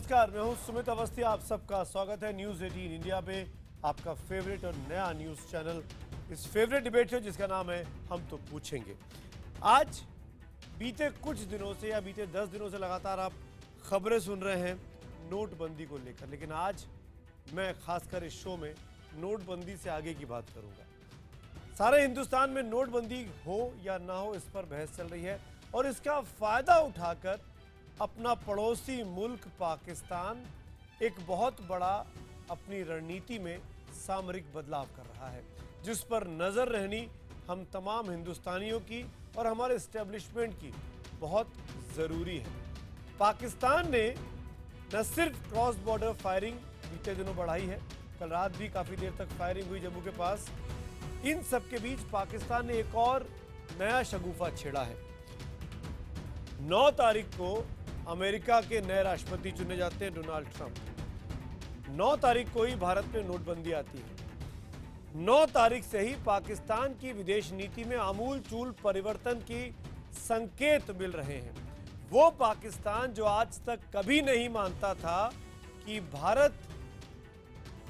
नमस्कार, मैं हूं सुमित अवस्थी। आप सबका स्वागत है न्यूज 18 इंडिया पे, आपका फेवरेट और नया न्यूज चैनल इस फेवरेट डिबेट शो जिसका नाम है हम तो पूछेंगे। आज बीते कुछ दिनों से या बीते 10 दिनों से लगातार आप खबरें सुन रहे हैं नोटबंदी को लेकर, लेकिन आज मैं खासकर इस शो में नोटबंदी से आगे की बात करूंगा। सारे हिंदुस्तान में नोटबंदी हो या ना हो, इस पर बहस चल रही है और इसका फायदा उठाकर अपना पड़ोसी मुल्क पाकिस्तान एक बहुत बड़ा अपनी रणनीति में सामरिक बदलाव कर रहा है, जिस पर नजर रहनी हम तमाम हिंदुस्तानियों की और हमारे एस्टेब्लिशमेंट की बहुत जरूरी है। पाकिस्तान ने न सिर्फ क्रॉस बॉर्डर फायरिंग बीते दिनों बढ़ाई है, कल रात भी काफी देर तक फायरिंग हुई जम्मू के पास। इन सब के बीच पाकिस्तान ने एक और नया शगुफा छेड़ा है। 9 तारीख को अमेरिका के नए राष्ट्रपति चुने जाते हैं डोनाल्ड ट्रंप। 9 तारीख को ही भारत में नोटबंदी आती है। 9 तारीख से ही पाकिस्तान की विदेश नीति में आमूल चूल परिवर्तन की संकेत मिल रहे हैं। वो पाकिस्तान जो आज तक कभी नहीं मानता था कि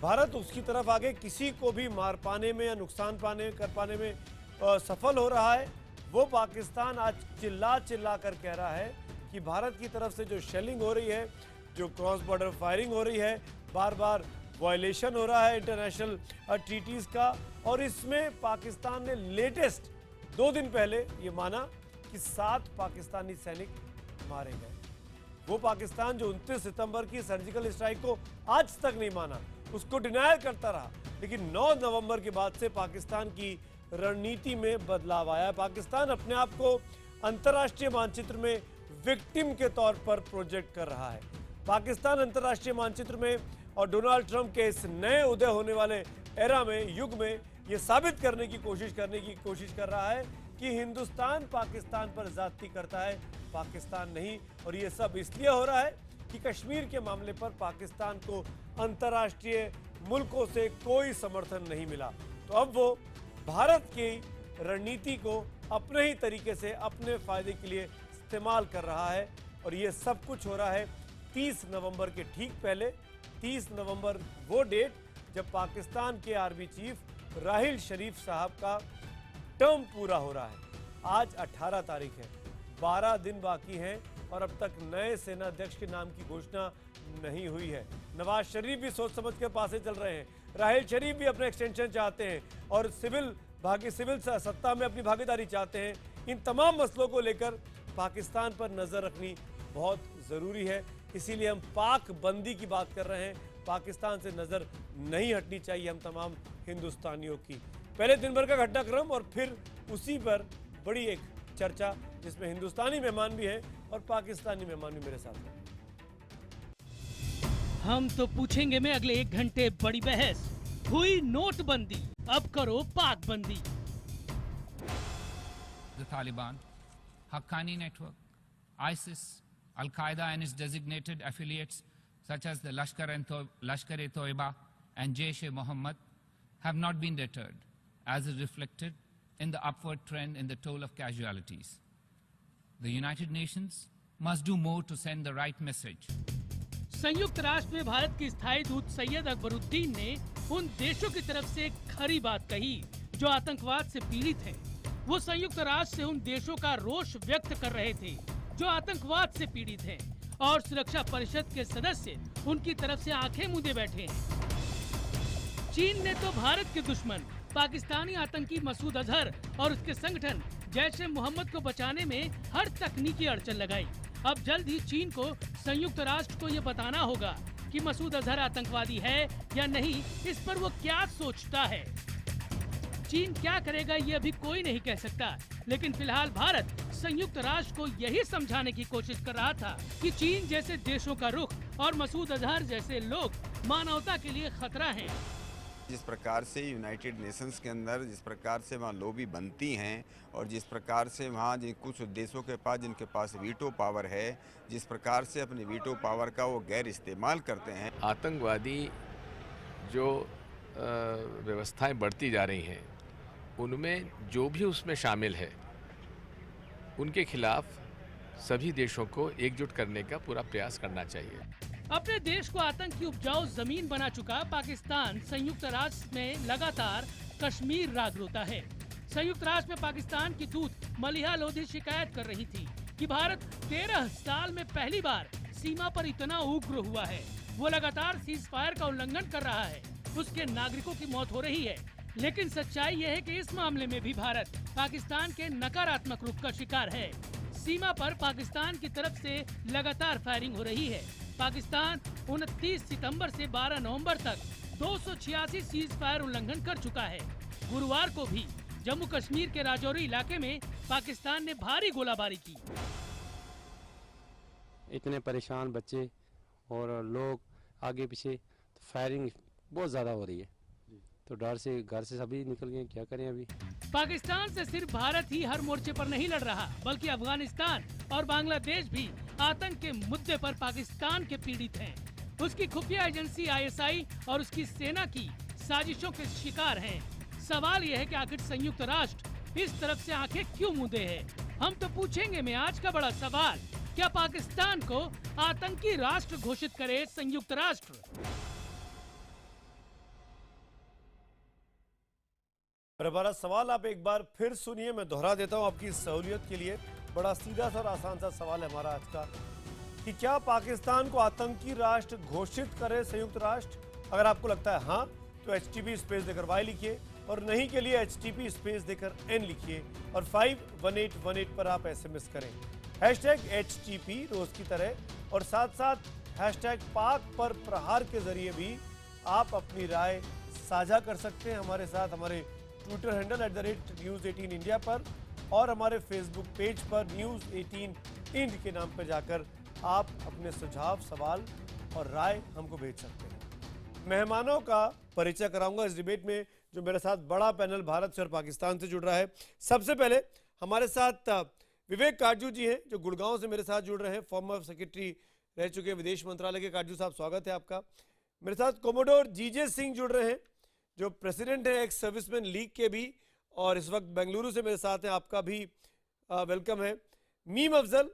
भारत उसकी तरफ आगे किसी को भी मार पाने में या नुकसान कर पाने में सफल हो रहा है, वो पाकिस्तान आज चिल्ला कर कह रहा है कि भारत की तरफ से जो शेलिंग हो रही है, जो क्रॉस बॉर्डर फायरिंग हो रही है, बार बार वायलेशन हो रहा है इंटरनेशनल ट्रीटीज का, और इसमें पाकिस्तान ने लेटेस्ट 2 दिन पहले ये माना कि 7 पाकिस्तानी सैनिक मारे गए। वो पाकिस्तान जो 29 सितंबर की सर्जिकल स्ट्राइक को आज तक नहीं माना, उसको डिनायर करता रहा, लेकिन 9 नवंबर के बाद से पाकिस्तान की रणनीति में बदलाव आया। पाकिस्तान अपने आप को अंतर्राष्ट्रीय मानचित्र में विक्टिम के तौर पर प्रोजेक्ट कर रहा है। पाकिस्तान अंतर्राष्ट्रीय मानचित्र में और डोनाल्ड ट्रंप के इस नए उदय होने वाले एरा में, युग में, ये साबित करने की कोशिश कर रहा है कि हिंदुस्तान पाकिस्तान पर ज्यादती करता है, पाकिस्तान नहीं। और ये सब इसलिए हो रहा है कि कश्मीर के मामले पर पाकिस्तान को अंतर्राष्ट्रीय मुल्कों से कोई समर्थन नहीं मिला, तो अब वो भारत की रणनीति को अपने ही तरीके से अपने फायदे के लिए इस्तेमाल कर रहा है। और ये सब कुछ हो रहा है 30 नवंबर के ठीक पहले। 30 नवंबर वो डेट जब पाकिस्तान के आर्मी चीफ राहिल शरीफ साहब का टर्म पूरा हो रहा है। आज 18 तारीख है, 12 दिन बाकी हैं और अब तक नए सेनाध्यक्ष के नाम की घोषणा नहीं हुई है। नवाज शरीफ भी सोच समझ के पासे चल रहे हैं, राहिल शरीफ भी अपने एक्सटेंशन चाहते हैं और सिविल सत्ता में अपनी भागीदारी चाहते हैं। इन तमाम मसलों को लेकर पाकिस्तान पर नजर रखनी बहुत जरूरी है, इसीलिए हम पाक बंदी की बात कर रहे हैं। पाकिस्तान से नजर नहीं हटनी चाहिए हम तमाम हिंदुस्तानियों की। पहले दिन भर का घटनाक्रम और फिर उसी पर बड़ी एक चर्चा, जिसमें हिंदुस्तानी मेहमान भी हैं और पाकिस्तानी मेहमान भी मेरे साथ हैं। हम तो पूछेंगे में अगले 1 घंटे बड़ी बहस हुई नोटबंदी, अब करो पाक बंदी। The Taliban, Haqqani network, ISIS, Al-Qaeda and its designated affiliates such as the Lashkar-e-Toiba and Jaish-e-Mohammed have not been deterred, as is reflected in the upward trend in the toll of casualties. The United Nations must do more to send the right message. संयुक्त राष्ट्र में भारत के स्थायी दूत सैयद अकबरुद्दीन ने उन देशों की तरफ से एक खरी बात कही जो आतंकवाद से पीड़ित हैं। वो संयुक्त राष्ट्र से उन देशों का रोष व्यक्त कर रहे थे जो आतंकवाद से पीड़ित हैं और सुरक्षा परिषद के सदस्य उनकी तरफ से आंखें मूंदे बैठे हैं। चीन ने तो भारत के दुश्मन पाकिस्तानी आतंकी मसूद अजहर और उसके संगठन जैश ए मोहम्मद को बचाने में हर तकनीकी अड़चन लगाई। अब जल्द ही चीन को संयुक्त राष्ट्र को ये बताना होगा कि मसूद अजहर आतंकवादी है या नहीं, इस पर वो क्या सोचता है। चीन क्या करेगा ये अभी कोई नहीं कह सकता, लेकिन फिलहाल भारत संयुक्त राष्ट्र को यही समझाने की कोशिश कर रहा था कि चीन जैसे देशों का रुख और मसूद अजहर जैसे लोग मानवता के लिए खतरा हैं। जिस प्रकार से यूनाइटेड नेशंस के अंदर जिस प्रकार से वहाँ लॉबी बनती हैं और जिस प्रकार से वहाँ कुछ देशों के पास जिनके पास वीटो पावर है, जिस प्रकार से अपनी वीटो पावर का वो गैर इस्तेमाल करते हैं। आतंकवादी जो व्यवस्थाएं बढ़ती जा रही हैं, उनमें जो भी उसमें शामिल है, उनके खिलाफ सभी देशों को एकजुट करने का पूरा प्रयास करना चाहिए। अपने देश को आतंक की उपजाऊ जमीन बना चुका पाकिस्तान संयुक्त राष्ट्र में लगातार कश्मीर राग रोता है। संयुक्त राष्ट्र में पाकिस्तान की दूत मलिहा लोधी शिकायत कर रही थी कि भारत 13 साल में पहली बार सीमा पर इतना उग्र हुआ है। वो लगातार सीज फायर का उल्लंघन कर रहा है, उसके नागरिकों की मौत हो रही है। लेकिन सच्चाई यह है कि इस मामले में भी भारत पाकिस्तान के नकारात्मक रुख का शिकार है। सीमा पर पाकिस्तान की तरफ से लगातार फायरिंग हो रही है। पाकिस्तान 29 सितंबर से 12 नवंबर तक 286 सीज फायर उल्लंघन कर चुका है। गुरुवार को भी जम्मू कश्मीर के राजौरी इलाके में पाकिस्तान ने भारी गोलाबारी की। इतने परेशान बच्चे और लोग आगे पीछे, तो फायरिंग बहुत ज़्यादा हो रही है, तो डर से घर से सभी निकल गए। क्या करें अभी? पाकिस्तान से सिर्फ भारत ही हर मोर्चे पर नहीं लड़ रहा, बल्कि अफगानिस्तान और बांग्लादेश भी आतंक के मुद्दे पर पाकिस्तान के पीड़ित हैं। उसकी खुफिया एजेंसी ISI और उसकी सेना की साजिशों के शिकार हैं। सवाल यह है कि आखिर संयुक्त राष्ट्र इस तरफ से आंखें क्यों मूंदे है? हम तो पूछेंगे में आज का बड़ा सवाल, क्या पाकिस्तान को आतंकी राष्ट्र घोषित करे संयुक्त राष्ट्र? मेरा बड़ा सवाल आप एक बार फिर सुनिए, मैं दोहरा देता हूं आपकी सहूलियत के लिए। बड़ा सीधा सा और आसान सा सवाल है हमारा आज का कि क्या पाकिस्तान को आतंकी राष्ट्र घोषित करे संयुक्त राष्ट्र? अगर आपको लगता है हाँ, तो HTP स्पेस देकर Y लिखिए, और नहीं के लिए HTP स्पेस देकर N लिखिए और 51818 पर आप SMS करें। #HTP रोज की तरह, और साथ साथ #पाक पर प्रहार के जरिए भी आप अपनी राय साझा कर सकते हैं हमारे साथ, हमारे ट्विटर हैंडल @News18 इंडिया पर, और हमारे फेसबुक पेज पर News18 इंड के नाम पर जाकर आप अपने सुझाव, सवाल और राय हमको भेज सकते हैं। मेहमानों का परिचय कराऊंगा इस डिबेट में, जो मेरे साथ बड़ा पैनल भारत से और पाकिस्तान से जुड़ रहा है। सबसे पहले हमारे साथ विवेक काटजू जी हैं, जो गुड़गांव से मेरे साथ जुड़ रहे हैं, फॉर्मर सेक्रेटरी रह चुके विदेश मंत्रालय के। काटजू साहब, स्वागत है आपका। मेरे साथ कोमोडोर जीजे सिंह जुड़ रहे हैं, जो प्रेसिडेंट है एक्स सर्विसमैन लीग के भी, और इस वक्त बेंगलुरु से मेरे साथ हैं। आपका भी वेलकम है। मीम अफजल,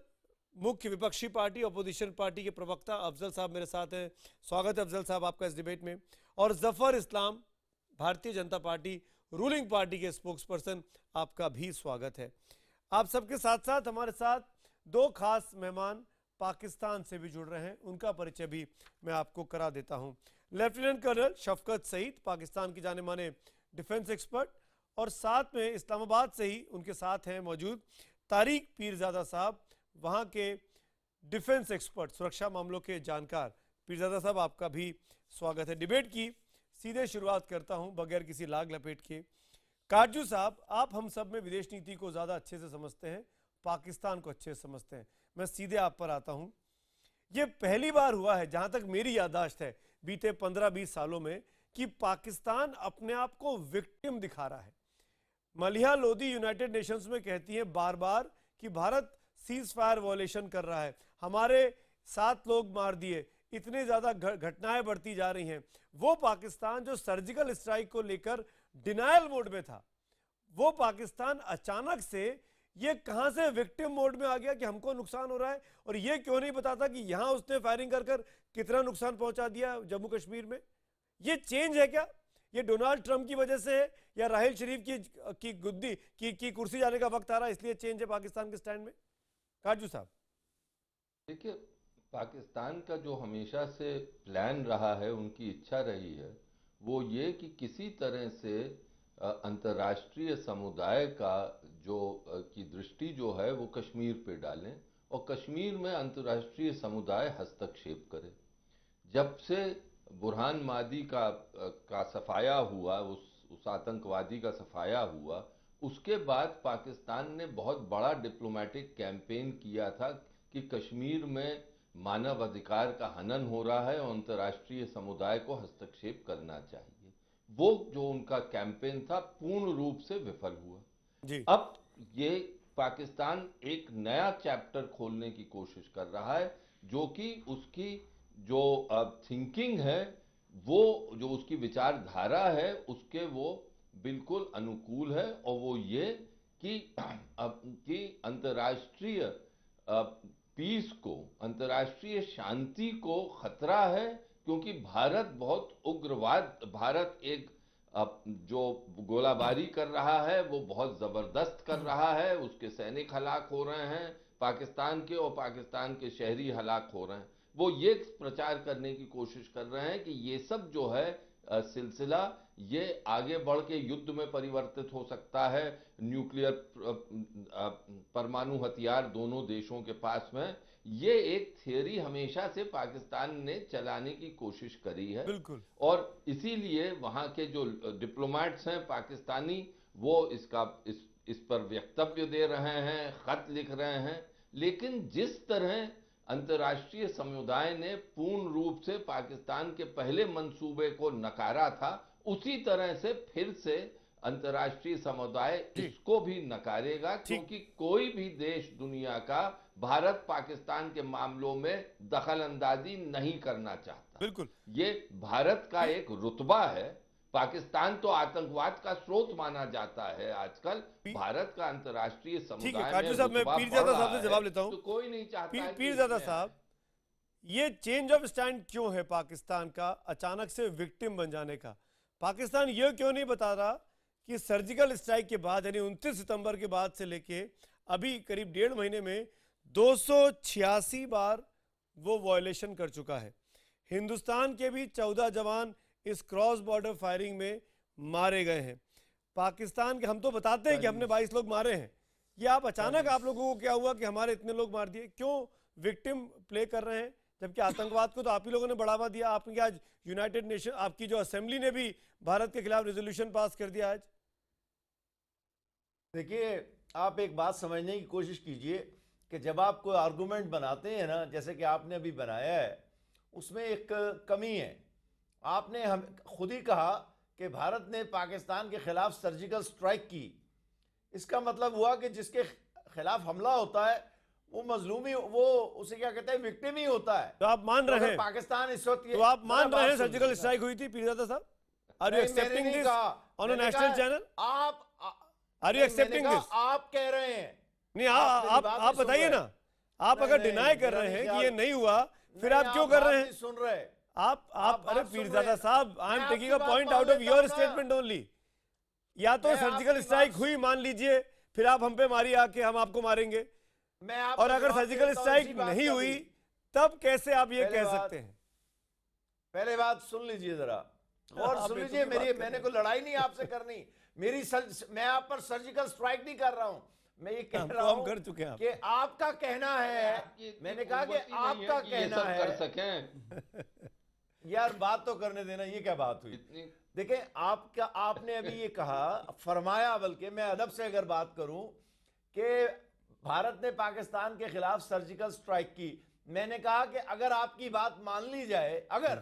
मुख्य विपक्षी पार्टी अपोजिशन पार्टी के प्रवक्ता अफजल साहब मेरे साथ हैं। स्वागत है अफजल साहब आपका इस डिबेट में। और Zafar Islam, Bharatiya Janata party ruling party के स्पोक्स पर्सन, आपका भी स्वागत है। आप सबके साथ साथ हमारे साथ दो खास मेहमान पाकिस्तान से भी जुड़ रहे हैं, उनका परिचय भी मैं आपको करा देता हूं। लेफ्टिनेंट कर्नल शफकत सईद, पाकिस्तान के जाने माने डिफेंस एक्सपर्ट, और साथ में इस्लामाबाद से ही उनके साथ हैं मौजूद तारिक पीरजादा साहब, वहां के डिफेंस एक्सपर्ट, सुरक्षा मामलों के जानकार। पीरजादा साहब, आपका भी स्वागत है। डिबेट की सीधे शुरुआत करता हूं बगैर किसी लाग लपेट के। काटजू साहब, आप हम सब में विदेश नीति को ज़्यादा अच्छे से समझते हैं, पाकिस्तान को अच्छे से समझते हैं। मैं सीधे आप पर आता हूं। ये पहली बार हुआ है, जहां तक मेरी याददाश्त है, बीते 15-20 सालों में, कि पाकिस्तान अपने आप को विक्टिम दिखा रहा है। मलिहा लोधी यूनाइटेड नेशंस में कहती हैं बार बार कि भारत सीज फायर वॉयलेशन कर रहा है, हमारे 7 लोग मार दिए, इतनी ज़्यादा घटनाएं बढ़ती जा रही हैं। वो पाकिस्तान जो सर्जिकल स्ट्राइक को लेकर डिनायल मोड में था, वो पाकिस्तान अचानक से ये कहां से विक्टिम मोड में आ गया कि हमको नुकसान हो रहा है, और ये क्यों नहीं बताता कि यहां उसने फायरिंग कर कर कितना नुकसान पहुंचा दिया जम्मू कश्मीर में? ये चेंज है क्या? ये डोनाल्ड ट्रंप की वजह से है, या राहिल शरीफ की गुद्दी की कुर्सी जाने का वक्त आ रहा है इसलिए चेंज है पाकिस्तान के स्टैंड में? काजू साहब, देखिए, पाकिस्तान का जो हमेशा से प्लान रहा है, उनकी इच्छा रही है, वो ये कि किसी तरह से अंतर्राष्ट्रीय समुदाय का की दृष्टि जो है वो कश्मीर पे डालें, और कश्मीर में अंतर्राष्ट्रीय समुदाय हस्तक्षेप करे। जब से बुरहान मादी का सफाया हुआ, उस आतंकवादी का सफाया हुआ, उसके बाद पाकिस्तान ने बहुत बड़ा डिप्लोमेटिक कैंपेन किया था कि कश्मीर में मानव अधिकार का हनन हो रहा है और अंतर्राष्ट्रीय समुदाय को हस्तक्षेप करना चाहिए। वो जो उनका कैंपेन था पूर्ण रूप से विफल हुआ जी। अब ये पाकिस्तान एक नया चैप्टर खोलने की कोशिश कर रहा है, जो कि उसकी जो थिंकिंग है, वो जो उसकी विचारधारा है, उसके वो बिल्कुल अनुकूल है, और वो ये कि अंतर्राष्ट्रीय पीस को, अंतर्राष्ट्रीय शांति को खतरा है, क्योंकि भारत बहुत उग्रवाद, भारत एक जो गोलाबारी कर रहा है वो बहुत जबरदस्त कर रहा है, उसके सैनिक हलाक हो रहे हैं पाकिस्तान के, और पाकिस्तान के शहरी हलाक हो रहे हैं। वो ये प्रचार करने की कोशिश कर रहे हैं कि ये सब जो है सिलसिला ये आगे बढ़ के युद्ध में परिवर्तित हो सकता है, न्यूक्लियर परमाणु हथियार दोनों देशों के पास में। ये एक थियरी हमेशा से पाकिस्तान ने चलाने की कोशिश करी है, बिल्कुल। और इसीलिए वहां के जो डिप्लोमेट्स हैं पाकिस्तानी, वो इस पर वक्तव्य दे रहे हैं, खत लिख रहे हैं। लेकिन जिस तरह अंतर्राष्ट्रीय समुदाय ने पूर्ण रूप से पाकिस्तान के पहले मंसूबे को नकारा था, उसी तरह से फिर से अंतर्राष्ट्रीय समुदाय इसको भी नकारेगा, क्योंकि कोई भी देश दुनिया का भारत पाकिस्तान के मामलों में दखल अंदाजी नहीं करना चाहता। बिल्कुल, ये भारत का एक रुतबा है। पाकिस्तान तो आतंकवाद का स्रोत माना जाता है आजकल, भारत का अंतर्राष्ट्रीय समुदाय में साहब, मैं पीरजादा साहब से जवाब लेता हूं। तो कोई नहीं चाहता पीरजादा साहब, ये चेंज ऑफ स्टैंड क्यों है पाकिस्तान का अचानक से विक्टिम बन जाने का? पाकिस्तान ये क्यों नहीं बता रहा कि सर्जिकल स्ट्राइक के बाद, यानी 29 सितंबर के बाद से लेके अभी करीब 1.5 महीने में 286 बार वो वायलेशन कर चुका है। हिंदुस्तान के भी 14 जवान इस क्रॉस बॉर्डर फायरिंग में मारे गए हैं। पाकिस्तान के हम तो बताते हैं कि हमने 22 लोग मारे हैं, ये आप अचानक आप लोगों को क्या हुआ कि हमारे इतने लोग मार दिए? क्यों विक्टिम प्ले कर रहे हैं, जबकि आतंकवाद को तो आप ही लोगों ने बढ़ावा दिया? आपने आज यूनाइटेड नेशन, आपकी जो असेंबली ने भी भारत के खिलाफ रेजोल्यूशन पास कर दिया आज। देखिए, आप एक बात समझने की कोशिश कीजिए कि जब आप कोई आर्गूमेंट बनाते हैं ना, जैसे कि आपने अभी बनाया है, उसमें एक कमी है। आपने हम खुद ही कहा कि भारत ने पाकिस्तान के खिलाफ सर्जिकल स्ट्राइक की। इसका मतलब हुआ कि जिसके खिलाफ हमला होता है वो मजलूमी, वो उसे क्या कहते हैं, विक्टिम ही होता है। तो आप मान रहे हैं पाकिस्तान इस वक्त, तो आप मान रहे हैं सर्जिकल स्ट्राइक हुई थी पीरजादा साहब? Are you accepting this on a national channel? Are you accepting this? आप कह रहे हैं नहीं, आप बताइए ना। आप अगर डिनाई कर रहे हैं कि ये नहीं हुआ, फिर आप क्यों कर रहे हैं? सुन रहे आप अरे पीरजादा साहब, I am taking a point out of your statement only. या तो सर्जिकल स्ट्राइक हुई मान लीजिए, फिर आप हम पे मारिए आके, हम आपको मारेंगे। और अगर सर्जिकल स्ट्राइक नहीं हुई तब कैसे आप ये कह सकते हैं? पहले बात सुन लीजिए जरा, और सुन लीजिए मेरी, मैंने कोई लड़ाई नहीं आपसे करनी। मैं आप पर सर्जिकल स्ट्राइक नहीं कर रहा हूं, मैं ये कह रहा हूं कर चुके हैं कि आपका कहना है, मैंने कहा कि आपका कहना है कर सकें। यार बात तो करने देना, ये क्या बात हुई? देखें, आपने अभी ये कहा, फरमाया, बल्कि मैं अदब से अगर बात करूं कि भारत ने पाकिस्तान के खिलाफ सर्जिकल स्ट्राइक की, मैंने कहा कि अगर आपकी बात मान ली जाए, अगर,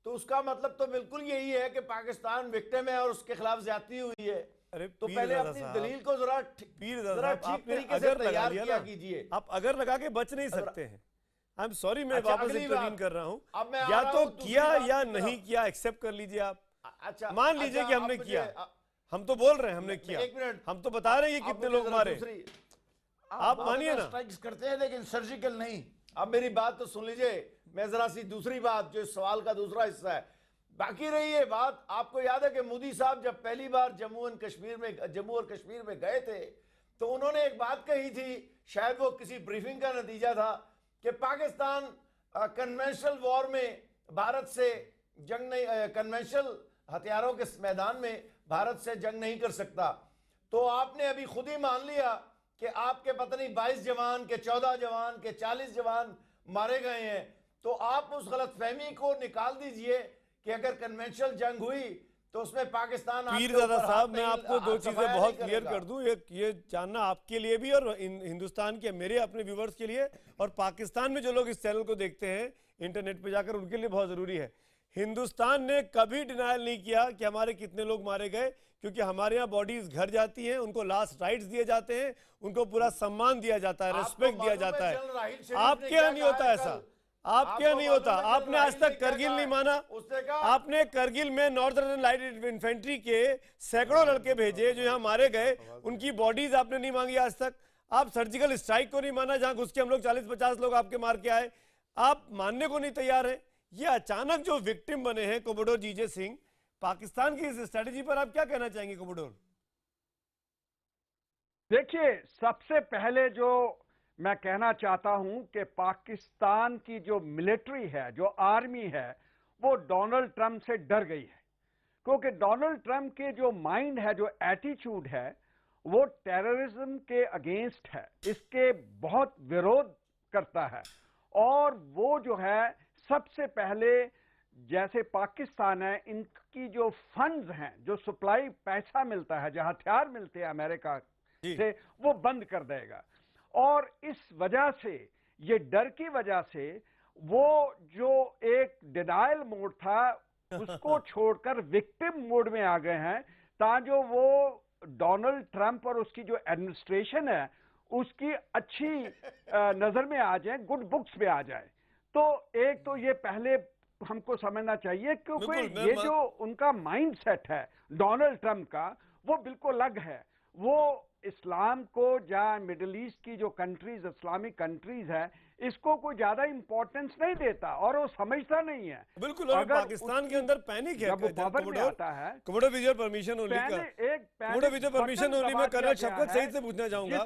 तो उसका मतलब तो बिल्कुल यही है कि पाकिस्तान विक्टिम है और उसके खिलाप ज्यादती हुई है। अरे तो पहले अपनी दलील को जरा ठीक तरीके से तैयार किया कीजिए। आप अगर लगा के बच नहीं सकते हैं। आई एम सॉरी, मैं वापस इंटरवीन कर रहा हूं। या तो किया या नहीं किया, एक्सेप्ट कर लीजिए आप। अच्छा, मान लीजिए कि हमने किया, हम तो बोल रहे हैं हमने किया, एक मिनट, हम तो बता रहे हैं कि कितने लोग मारे, आप मानिए ना। स्ट्राइक्स करते हैं लेकिन सर्जिकल नहीं। अब मेरी बात तो सुन लीजिए, मैं जरा सी दूसरी बात, जो इस सवाल का दूसरा हिस्सा है, बाकी रही ये बात। आपको याद है कि मोदी साहब जब पहली बार जम्मू और कश्मीर में गए थे, तो उन्होंने एक बात कही थी, शायद वो किसी ब्रीफिंग का नतीजा था, कि पाकिस्तान कन्वेंशनल वॉर में भारत से जंग नहीं, कन्वेंशनल हथियारों के मैदान में भारत से जंग नहीं कर सकता। तो आपने अभी खुद ही मान लिया कि आपके पता नहीं 22 जवान के 14 जवान के 40 जवान मारे गए हैं। तो आप उस गलतफहमी को निकाल दीजिए कि अगर कन्वेंशनल जंग हुई तो उसमें पाकिस्तान। पीरजादा साहब, मैं आपको दो चीजें बहुत क्लियर कर दूं। ये जानना आपके लिए भी और हिंदुस्तान के मेरे अपने व्यूवर्स के लिए, और पाकिस्तान में जो लोग इस चैनल को देखते हैं इंटरनेट पे जाकर, उनके लिए बहुत जरूरी है। हिंदुस्तान ने कभी डिनायल नहीं किया कि हमारे कितने लोग मारे गए, क्योंकि हमारे यहाँ बॉडीज घर जाती हैं, उनको लास्ट राइट्स दिए जाते हैं, उनको पूरा सम्मान दिया जाता है, रेस्पेक्ट दिया जाता है। आपके यहाँ नहीं होता ऐसा, आपके यहाँ नहीं होता। आपने आज तक करगिल नहीं माना। आपने करगिल में नॉर्दर्न लाइट इन्फेंट्री के सैकड़ों लड़के भेजे जो यहाँ मारे गए, उनकी बॉडीज आपने नहीं मांगी आज तक। आप सर्जिकल स्ट्राइक को नहीं माना जहां घुस के हम लोग 40-50 लोग आपके मार के आए, आप मानने को नहीं तैयार है। ये अचानक जो विक्टिम बने हैं कोमोडोर जीजे सिंह, पाकिस्तान की इस स्ट्रेटेजी पर आप क्या कहना चाहेंगे कोमोडोर? देखिए, सबसे पहले जो मैं कहना चाहता हूं कि पाकिस्तान की जो मिलिट्री है, जो आर्मी है, वो डोनाल्ड ट्रंप से डर गई है, क्योंकि डोनाल्ड ट्रंप के जो माइंड है, जो एटीट्यूड है, वो टेररिज्म के अगेंस्ट है, इसके बहुत विरोध करता है। और वो जो है सबसे पहले, जैसे पाकिस्तान है, इनकी जो फंड्स हैं, जो सप्लाई पैसा मिलता है, जो हथियार मिलते हैं अमेरिका से, वो बंद कर देगा। और इस वजह से, ये डर की वजह से, वो जो एक डिनायल मोड था उसको छोड़कर विक्टिम मोड में आ गए हैं, ताकि वो डोनाल्ड ट्रंप और उसकी जो एडमिनिस्ट्रेशन है उसकी अच्छी नजर में आ जाए, गुड बुक्स में आ जाए। तो एक तो ये पहले हमको समझना चाहिए, क्योंकि ये जो उनका माइंड सेट है डोनाल्ड ट्रंप का, वो बिल्कुल अलग है। वो इस्लाम को, जहाँ मिडिल ईस्ट की जो कंट्रीज, इस्लामिक कंट्रीज है, इसको कोई ज्यादा इंपॉर्टेंस नहीं देता और वो समझता नहीं है। बिल्कुल, और पाकिस्तान के अंदर पैनिक है। जब वो पावर में आता है, commodore with your permission only, commodore with your permission only, मैं कर्नल शफकत सईद से पूछना चाहूंगा,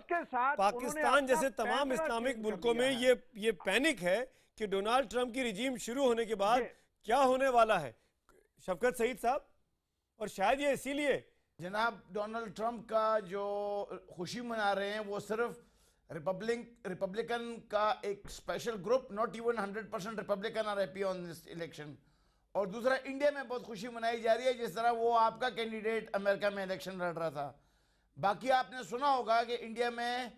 पाकिस्तान जैसे तमाम इस्लामिक मुल्कों में ये पैनिक है कि डोनाल्ड ट्रंप की रिजीम शुरू होने के बाद क्या होने वाला है, शफकत सईद साहब? और शायद ये इसीलिए जनाब डोनाल्ड ट्रंप का जो खुशी मना रहे हैं वो सिर्फ रिपब्लिकन का एक special group, not even 100% Republican are happy on this election. और दूसरा, इंडिया में बहुत खुशी मनाई जा रही है, जिस तरह वो आपका कैंडिडेट अमेरिका में इलेक्शन लड़ रहा था। बाकी आपने सुना होगा कि इंडिया में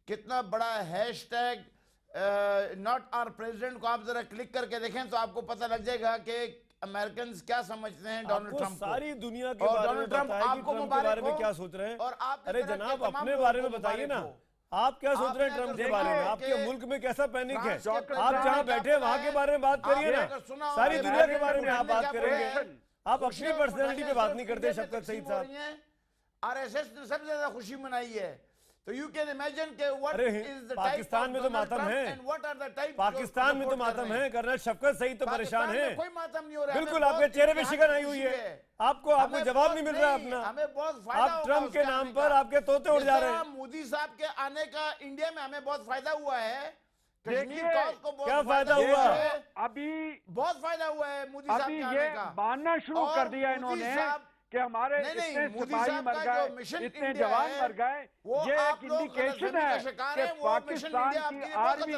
कितना बड़ा हैशटैग नॉट आवर प्रेसिडेंट को आप जरा क्लिक करके देखें तो आपको पता लग जाएगा कि अमेरिकन क्या समझते हैं डोनाल्ड ट्रंप को। सारी दुनिया के बारे में बताइए, आपको ट्रंप के बारे में क्या सोच रहे हैं। और आप अरे जनाब, अपने बारे में बताइए ना, आप क्या सोच रहे हैं ट्रंप के बारे में? आपके मुल्क में कैसा पैनिक है? आप जहां बैठे हैं वहां के बारे में बात करिए ना, सारी दुनिया के बारे में आप बात करेंगे, आप अपनी पर्सनैलिटी पे बात नहीं करते शफकत सईद साहब। आरएसएस ने सबसे ज्यादा खुशी मनाई है, तो यू कैन इमेजिन के व्हाट अरे इज द पाकिस्तान में तो मातम है, पाकिस्तान में तो मातम है, कर्नल शफकत सईद तो परेशान है। कोई मातम नहीं हो रहा है, बिल्कुल आपके चेहरे पे शिकन आई हुई है, आपको जवाब नहीं मिल रहा है अपना। हमें बहुत फायदा, आप ट्रंप के नाम पर आपके तोते उड़ जा रहे हैं। मोदी साहब के आने का इंडिया में हमें बहुत फायदा हुआ है, कश्मीर को क्या फायदा हुआ? अभी बहुत फायदा हुआ है मोदी साहब के आने का। मानना शुरू कर दिया इन्होंने कि हमारे इतने सिपाही मर गए, इतने जवान मर गए। ये एक इंडिकेशन है कि पाकिस्तान की आर्मी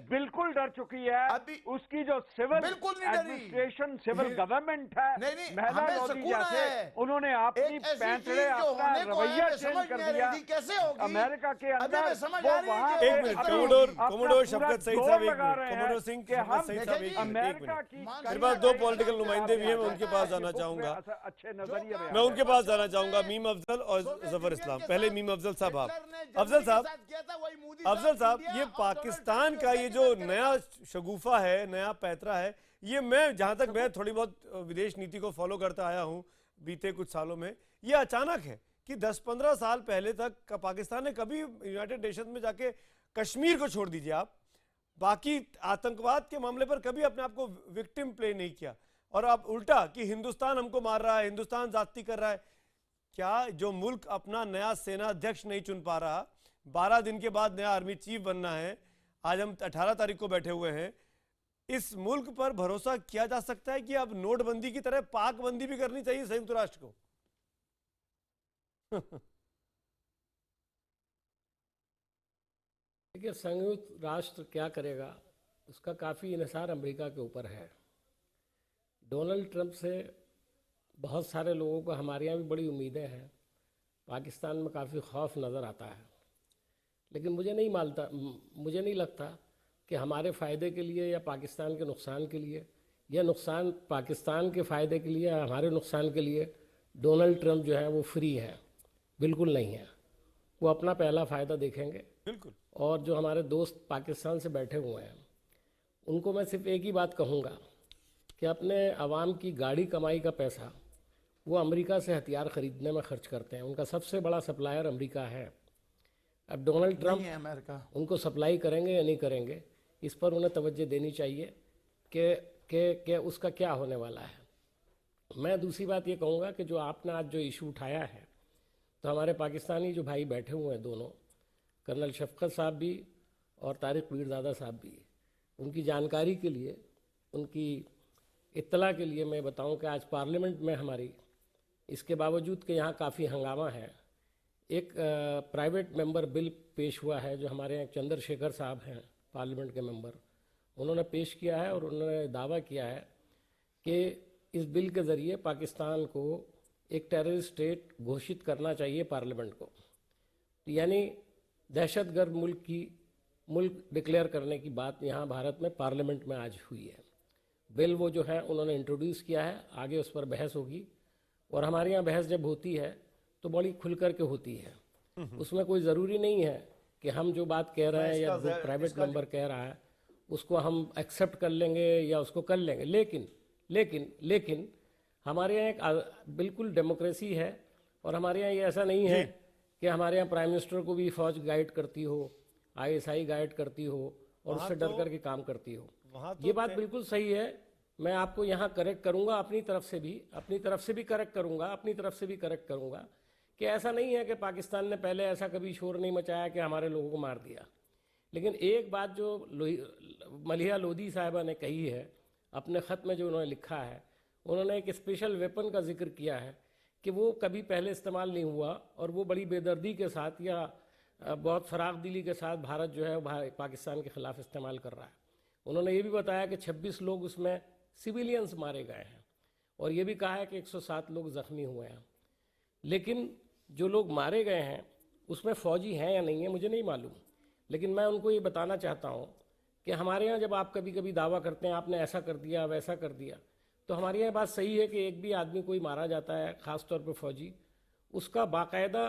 बिल्कुल डर चुकी है। उसकी जो सिविल एडमिनिस्ट्रेशन, सिविल गवर्नमेंट है, महिला लोधी जैसे, उन्होंने अपनी पैंतरे, अपना रवैया चेंज कर दिया। अमेरिका के अंदर कोमोडोर शफकत सईद साहब, कोमोडोर सिंह शफकत सईद साहब, अमेरिका की मेरे पास दो पॉलिटिकल नुमाइंदे भी हैं, मैं उनके पास जाना चाहूंगा, अच्छे नजरिए में मैं उनके पास जाना चाहूंगा, मीम अफजल और जफर इस्लाम। पहले मीम अफजल साहब, आप अफजल साहब, ये पाकिस्तान का ये जो नया शगुफा है, नया पैतरा है, ये मैं जहां तक मैं थोड़ी बहुत विदेश नीति को फॉलो करता आया हूं बीते कुछ सालों में, ये अचानक है कि 10-15 साल पहले तक पाकिस्तान ने कभी यूनाइटेड नेशंस में जाके कश्मीर को छोड़ दीजिए आप, बाकी आतंकवाद के मामले पर कभी अपने आप को विक्टिम प्ले नहीं किया। और अब उल्टा कि हिंदुस्तान हमको मार रहा है, हिंदुस्तान जाती कर रहा है। क्या जो मुल्क अपना नया सेना अध्यक्ष नहीं चुन पा रहा, 12 दिन के बाद नया आर्मी चीफ बनना है, आज हम 18 तारीख को बैठे हुए हैं, इस मुल्क पर भरोसा किया जा सकता है कि अब नोटबंदी की तरह पाक बंदी भी करनी चाहिए संयुक्त राष्ट्र को? देखिए, संयुक्त राष्ट्र क्या करेगा उसका काफ़ी इन्हिसार अमेरिका के ऊपर है। डोनाल्ड ट्रंप से बहुत सारे लोगों को हमारे यहाँ भी बड़ी उम्मीदें हैं, पाकिस्तान में काफ़ी खौफ नज़र आता है, लेकिन मुझे नहीं लगता कि हमारे फ़ायदे के लिए या पाकिस्तान के नुकसान के लिए, या नुकसान पाकिस्तान के फ़ायदे के लिए या हमारे नुकसान के लिए डोनाल्ड ट्रंप जो है वो फ्री है, बिल्कुल नहीं है। वो अपना पहला फ़ायदा देखेंगे बिल्कुल। और जो हमारे दोस्त पाकिस्तान से बैठे हुए हैं उनको मैं सिर्फ एक ही बात कहूँगा कि अपने आवाम की गाड़ी कमाई का पैसा वो अमेरिका से हथियार ख़रीदने में ख़र्च करते हैं। उनका सबसे बड़ा सप्लायर अमेरिका है। अब डोनाल्ड ट्रंप नहीं है अमेरिका। उनको सप्लाई करेंगे या नहीं करेंगे, इस पर उन्हें तवज्जो देनी चाहिए कि उसका क्या होने वाला है। मैं दूसरी बात ये कहूँगा कि जो आपने आज जो इशू उठाया है, तो हमारे पाकिस्तानी जो भाई बैठे हुए हैं दोनों, कर्नल शफकत साहब भी और तारिक पीरज़ादा साहब भी, उनकी जानकारी के लिए, उनकी इत्तला के लिए मैं बताऊं कि आज पार्लियामेंट में हमारी, इसके बावजूद कि यहाँ काफ़ी हंगामा है, एक प्राइवेट मेंबर बिल पेश हुआ है जो हमारे यहाँ चंद्रशेखर साहब हैं पार्लियामेंट के मेंबर, उन्होंने पेश किया है और उन्होंने दावा किया है कि इस बिल के ज़रिए पाकिस्तान को एक टेररिस्ट स्टेट घोषित करना चाहिए पार्लियामेंट को। यानी दहशतगर्द मुल्क डिक्लेयर करने की बात यहाँ भारत में पार्लियामेंट में आज हुई है। बिल वो जो है उन्होंने इंट्रोड्यूस किया है, आगे उस पर बहस होगी और हमारे यहाँ बहस जब होती है तो बड़ी खुल कर के होती है। उसमें कोई ज़रूरी नहीं है कि हम जो बात कह रहे हैं या जो प्राइवेट मेंबर कह रहा है उसको हम एक्सेप्ट कर लेंगे या उसको कर लेंगे, लेकिन हमारे यहाँ एक बिल्कुल डेमोक्रेसी है और हमारे यहाँ ये ऐसा नहीं है कि हमारे यहाँ प्राइम मिनिस्टर को भी फौज गाइड करती हो, ISI गाइड करती हो और उससे डर करके काम करती हो। ये बात बिल्कुल सही है। मैं आपको यहाँ करेक्ट करूँगा, अपनी तरफ से भी करेक्ट करूँगा कि ऐसा नहीं है कि पाकिस्तान ने पहले ऐसा कभी शोर नहीं मचाया कि हमारे लोगों को मार दिया। लेकिन एक बात जो मलिहा लोधी साहिबा ने कही है अपने ख़त में, जो उन्होंने लिखा है, उन्होंने एक स्पेशल वेपन का जिक्र किया है कि वो कभी पहले इस्तेमाल नहीं हुआ और वो बड़ी बेदर्दी के साथ या बहुत फराग दिली के साथ भारत जो है पाकिस्तान के ख़िलाफ़ इस्तेमाल कर रहा है। उन्होंने ये भी बताया कि 26 लोग उसमें सिविलियंस मारे गए हैं और ये भी कहा है कि 107 लोग ज़ख्मी हुए हैं। लेकिन जो लोग मारे गए हैं उसमें फ़ौजी हैं या नहीं है मुझे नहीं मालूम, लेकिन मैं उनको ये बताना चाहता हूँ कि हमारे यहाँ जब आप कभी कभी दावा करते हैं आपने ऐसा कर दिया वैसा कर दिया, तो हमारे यहाँ बात सही है कि एक भी आदमी कोई मारा जाता है, ख़ास तौर पे फ़ौजी, उसका बाकायदा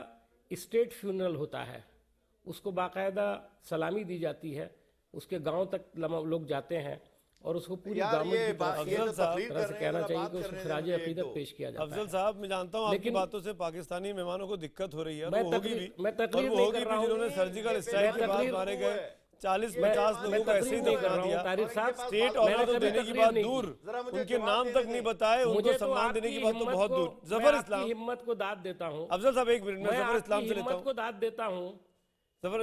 स्टेट फ्यूनरल होता है, उसको बाकायदा सलामी दी जाती है, उसके गांव तक लोग जाते हैं और उसको पूरी गवर्नमेंट की तरह से कहना चाहिए कि उसको खिराज अकीदत पेश किया जाता है। अफजल साहब, मैं जानता हूँ आपकी बातों से पाकिस्तानी मेहमानों को दिक्कत हो रही है, मैं तकलीफ नहीं कर रहा हूँ, जिन्होंने सर्जिकल स्ट्राइक के बाद मारे गए 40-50 लोगों को ऐसे ही दफना दिया। स्टेट ऑनर तो देने की बात दूर, उनके नाम तक नहीं बताए, उनको सम्मान देने की बात तो बहुत दूर। जफर इस्लाम, हिम्मत को दाद देता हूँ। अफजल साहब एक मिनट में जफर इस्लाम से लेता हूँ, को दाद देता हूँ। जफर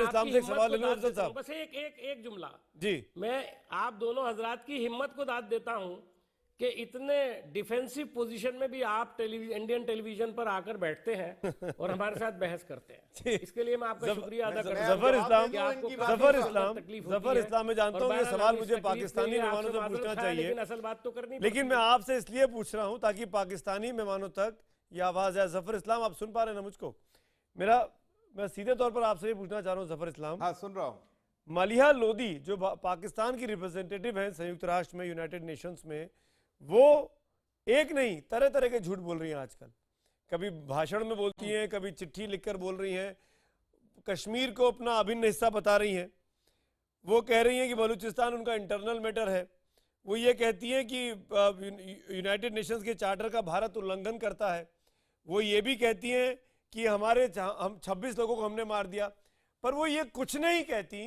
इस्लाम से एक सवाल ले लो अफजल साहब। बस एक जुमला जी, मैं आप दोनों हजरात की हिम्मत को दाद देता हूँ कि इतने डिफेंसिव पोजीशन में भी आप इंडियन टेलीविजन पर आकर बैठते हैं और हमारे साथ बहस करते हैं। इसके लिए मैं आपका शुक्रिया अदा करता हूँ। जफर इस्लाम, मैं जानता हूँ ये सवाल मुझे पाकिस्तानी मेहमानों से पूछना चाहिए, असल बात तो करनी, लेकिन मैं आपसे इसलिए पूछ रहा हूँ ताकि पाकिस्तानी मेहमानों तक ये आवाज है। जफर इस्लाम, आप सुन पा रहे हैं ना मुझको? मैं सीधे तौर पर आपसे ये पूछना चाह रहा हूँ जफर इस्लाम। हाँ, सुन रहा हूँ। मलिहा लोधी जो पाकिस्तान की रिप्रेजेंटेटिव है संयुक्त राष्ट्र में, यूनाइटेड नेशंस में, वो एक नहीं तरह तरह के झूठ बोल रही हैं आजकल। कभी भाषण में बोलती हैं, कभी चिट्ठी लिखकर बोल रही हैं, कश्मीर को अपना अभिन्न हिस्सा बता रही हैं। वो कह रही हैं कि बलूचिस्तान उनका इंटरनल मैटर है। वो ये कहती हैं कि यूनाइटेड नेशंस के चार्टर का भारत उल्लंघन करता है। वो ये भी कहती हैं कि हम 26 लोगों को हमने मार दिया, पर वो ये कुछ नहीं कहती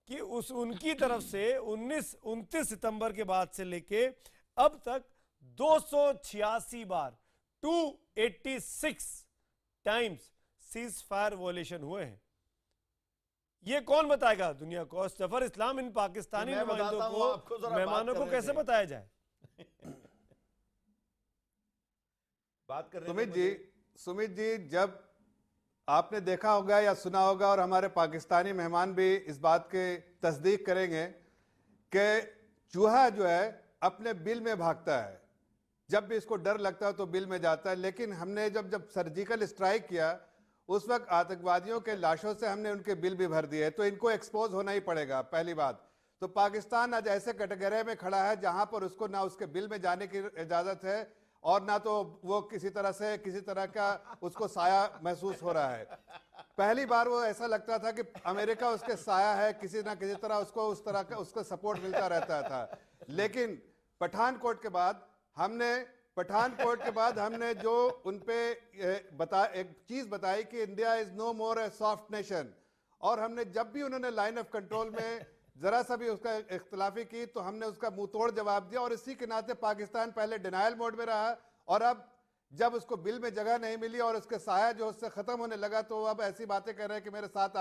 कि उनकी तरफ से 29 सितंबर के बाद से लेके अब तक 286 बार 286 टाइम्स सीज फायर वॉयलेशन हुए हैं। ये कौन बताएगा दुनिया को? जफर इस्लाम, इन पाकिस्तानी मेहमानों को कैसे बताया जाए? बात कर सुमित जी, जब आपने देखा होगा या सुना होगा, और हमारे पाकिस्तानी मेहमान भी इस बात के तस्दीक करेंगे कि चूहा जो है अपने बिल में भागता है, जब भी इसको डर लगता है तो बिल में जाता है। लेकिन हमने जब सर्जिकल स्ट्राइक किया उस वक्त आतंकवादियों के लाशों से हमने उनके बिल भी भर दिए, तो इनको एक्सपोज होना ही पड़ेगा। पहली बात तो पाकिस्तान आज ऐसे कैटेगरी में खड़ा है जहां पर उसको ना उसके बिल में जाने की इजाजत है और ना तो वो किसी तरह का उसको साया महसूस हो रहा है। पहली बार वो ऐसा लगता था कि अमेरिका उसके साया है, किसी ना किसी तरह उसको उस तरह का उसको सपोर्ट मिलता रहता था। लेकिन पठानकोट के बाद हमने पठानकोट के बाद हमने जो उनपे एक चीज बताई कि India is no more a soft nation, और हमने जब भी उन्होंने लाइन ऑफ कंट्रोल में जरा सा भी उसका इख्तलाफी की तो हमने उसका मुंह तोड़ जवाब दिया। और इसी के नाते पाकिस्तान पहले डिनायल मोड में रहा, और अब जब उसको बिल में जगह नहीं मिली और उसके साया जो उससे खत्म होने लगा तो अब ऐसी बातें कर रहे हैं कि मेरे 7